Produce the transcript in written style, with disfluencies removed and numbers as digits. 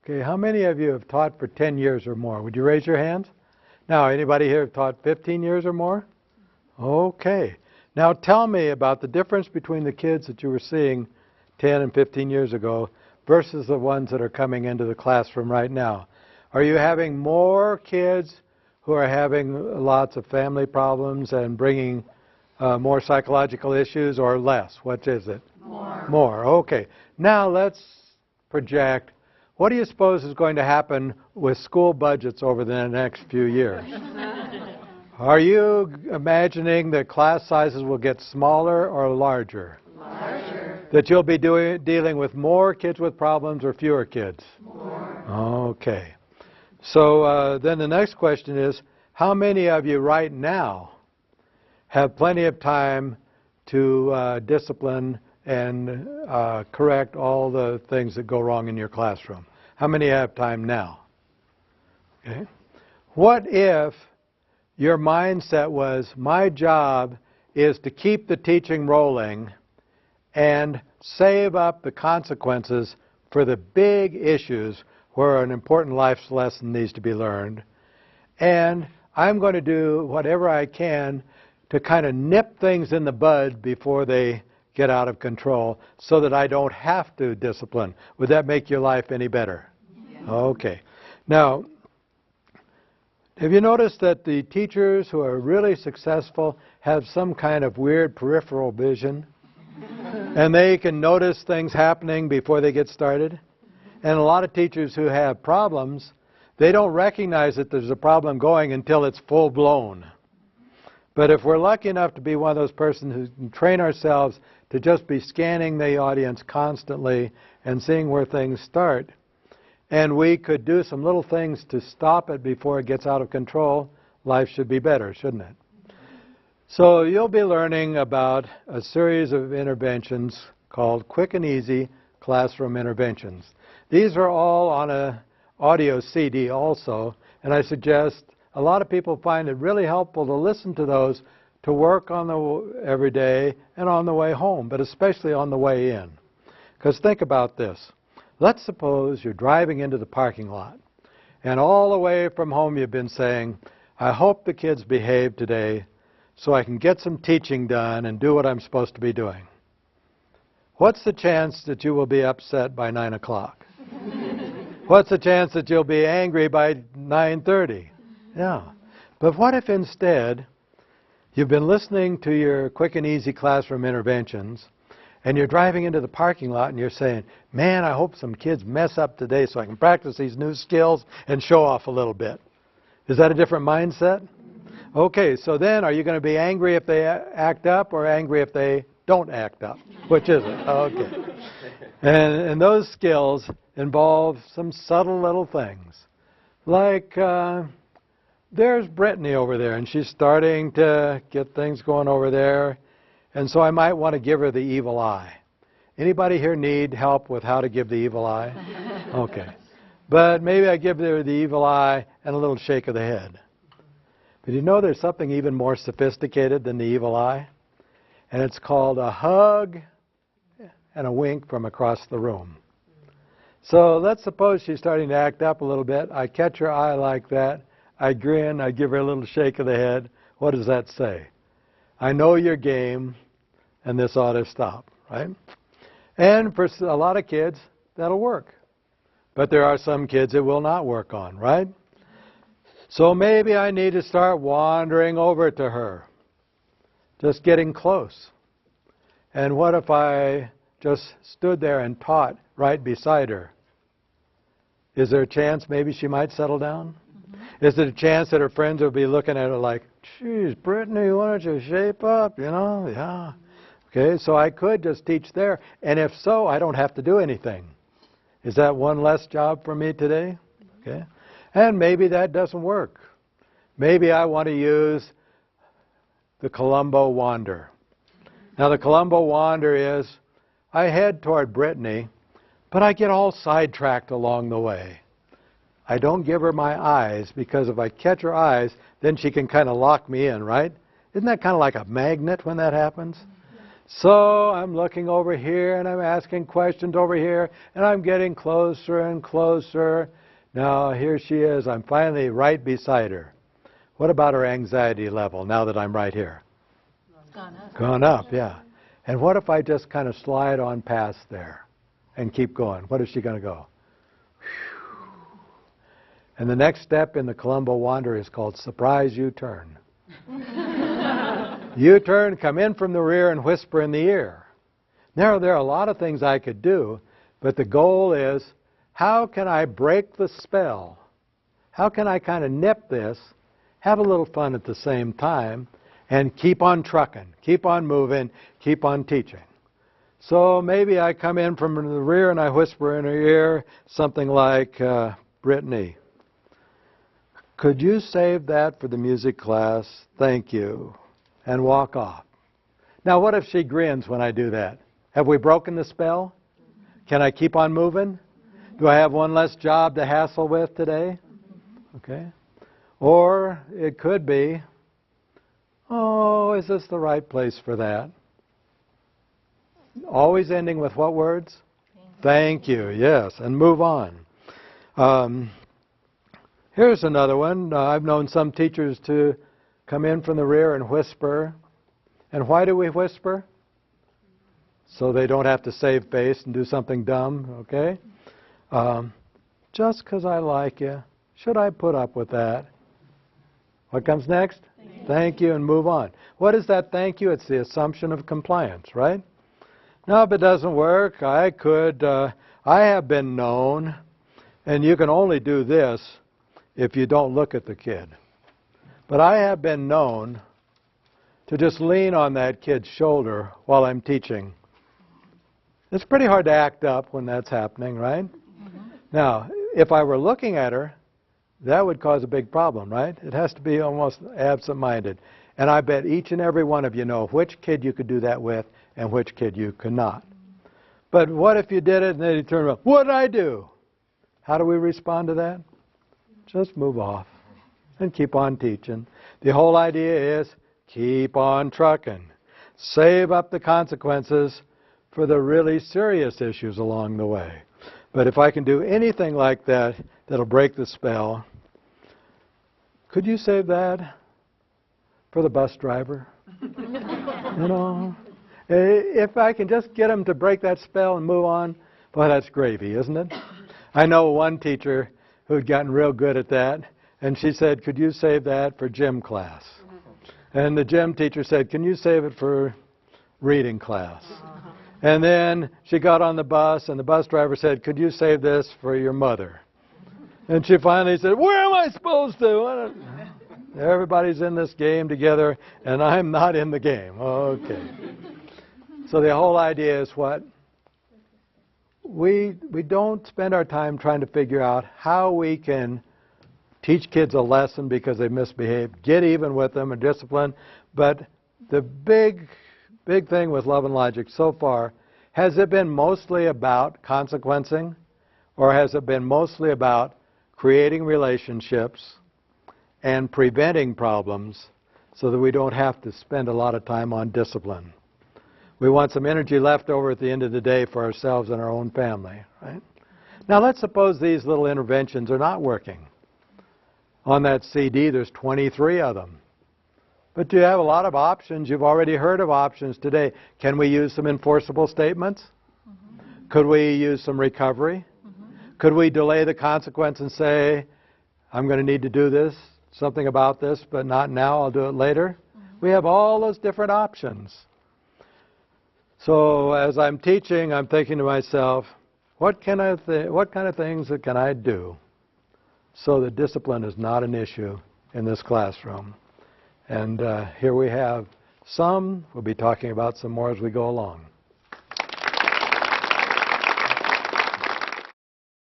Okay, how many of you have taught for 10 years or more? Would you raise your hands? Now, anybody here have taught 15 years or more? Okay. Now tell me about the difference between the kids that you were seeing 10 and 15 years ago versus the ones that are coming into the classroom right now. Are you having more kids who are having lots of family problems and bringing more psychological issues, or less? What is it? More. More. Okay. Now let's project. What do you suppose is going to happen with school budgets over the next few years? Are you imagining that class sizes will get smaller or larger? Larger. That you'll be dealing with more kids with problems or fewer kids? More. Okay. So then the next question is, how many of you right now have plenty of time to discipline and correct all the things that go wrong in your classroom? How many have time now? Okay. What if your mindset was, my job is to keep the teaching rolling and save up the consequences for the big issues where an important life lesson needs to be learned, and I'm going to do whatever I can to kind of nip things in the bud before they get out of control so that I don't have to discipline. Would that make your life any better? Yes. Okay. Now, have you noticed that the teachers who are really successful have some kind of weird peripheral vision? And they can notice things happening before they get started? And a lot of teachers who have problems, they don't recognize that there's a problem going until it's full blown. But if we're lucky enough to be one of those persons who can train ourselves to just be scanning the audience constantly and seeing where things start, and we could do some little things to stop it before it gets out of control, life should be better, shouldn't it? So you'll be learning about a series of interventions called Quick and Easy Classroom Interventions. These are all on an audio CD also, and I suggest a lot of people find it really helpful to listen to those to work on the every day and on the way home, but especially on the way in. Because think about this. Let's suppose you're driving into the parking lot, and all the way from home you've been saying, I hope the kids behave today so I can get some teaching done and do what I'm supposed to be doing. What's the chance that you will be upset by 9 o'clock? What's the chance that you'll be angry by 9:30? Yeah. But what if instead you've been listening to your Quick and Easy Classroom Interventions, and you're driving into the parking lot and you're saying, man, I hope some kids mess up today so I can practice these new skills and show off a little bit. Is that a different mindset? Okay, so then are you going to be angry if they act up or angry if they don't act up? Which is it? Okay. And those skills involve some subtle little things. Like there's Brittany over there, and she's starting to get things going over there. And so I might want to give her the evil eye. Anybody here need help with how to give the evil eye? Okay. But maybe I give her the evil eye and a little shake of the head. But you know there's something even more sophisticated than the evil eye? And it's called a hug and a wink from across the room. So let's suppose she's starting to act up a little bit. I catch her eye like that. I grin. I give her a little shake of the head. What does that say? I know your game, and this ought to stop, right? And for a lot of kids, that'll work. But there are some kids it will not work on, right? So maybe I need to start wandering over to her, just getting close. And what if I just stood there and taught right beside her? Is there a chance maybe she might settle down? Is there a chance that her friends will be looking at her like, geez, Brittany, why don't you shape up, you know? Yeah. Okay, so I could just teach there. And if so, I don't have to do anything. Is that one less job for me today? Okay. And maybe that doesn't work. Maybe I want to use the Columbo Wander. Now, the Columbo Wander is, I head toward Brittany, but I get all sidetracked along the way. I don't give her my eyes, because if I catch her eyes, then she can kind of lock me in, right? Isn't that kind of like a magnet when that happens? So I'm looking over here and I'm asking questions over here and I'm getting closer and closer. Now here she is. I'm finally right beside her. What about her anxiety level now that I'm right here? Gone up. Gone up, yeah. And what if I just kind of slide on past there and keep going? What is she going to go? And the next step in the Columbo Wander is called surprise U-turn. U-turn, come in from the rear and whisper in the ear. Now, there are a lot of things I could do, but the goal is, how can I break the spell? How can I kind of nip this, have a little fun at the same time, and keep on trucking, keep on moving, keep on teaching? So maybe I come in from the rear and I whisper in her ear something like, Brittany, could you save that for the music class? Thank you. And walk off. Now, what if she grins when I do that? Have we broken the spell? Can I keep on moving? Do I have one less job to hassle with today? Okay. Or it could be, oh, is this the right place for that? Always ending with what words? Thank you, yes, and move on. Here's another one. I've known some teachers to come in from the rear and whisper. And why do we whisper? So they don't have to save face and do something dumb, okay? Just because I like you, should I put up with that? What comes next? Thank you, and move on. What is that thank you? It's the assumption of compliance, right? Now, if it doesn't work, I have been known, and you can only do this if you don't look at the kid. But I have been known to just lean on that kid's shoulder while I'm teaching. It's pretty hard to act up when that's happening, right? Now, if I were looking at her, that would cause a big problem, right? It has to be almost absent-minded. And I bet each and every one of you know which kid you could do that with and which kid you could not. But what if you did it and then you turn around, what did I do? How do we respond to that? Just move off and keep on teaching. The whole idea is keep on trucking. Save up the consequences for the really serious issues along the way. But if I can do anything like that, that'll break the spell, could you save that for the bus driver? You know, if I can just get them to break that spell and move on, boy, that's gravy, isn't it? I know one teacher who had gotten real good at that, and she said, could you save that for gym class? And the gym teacher said, can you save it for reading class? And then she got on the bus, and the bus driver said, could you save this for your mother? And she finally said, where am I supposed to? Everybody's in this game together, and I'm not in the game. Okay. So the whole idea is what? We don't spend our time trying to figure out how we can teach kids a lesson because they misbehaved, get even with them and discipline. But the big thing with Love and Logic so far, has it been mostly about consequencing, or has it been mostly about creating relationships and preventing problems so that we don't have to spend a lot of time on discipline? We want some energy left over at the end of the day for ourselves and our own family, right? Now let's suppose these little interventions are not working. On that CD, there's 23 of them. But you have a lot of options. You've already heard of options today. Can we use some enforceable statements? Could we use some recovery? Could we delay the consequence and say, I'm going to need to do this, something about this, but not now, I'll do it later? We have all those different options. So as I'm teaching, I'm thinking to myself, what kind of things can I do so that discipline is not an issue in this classroom? And here we have some. We'll be talking about some more as we go along.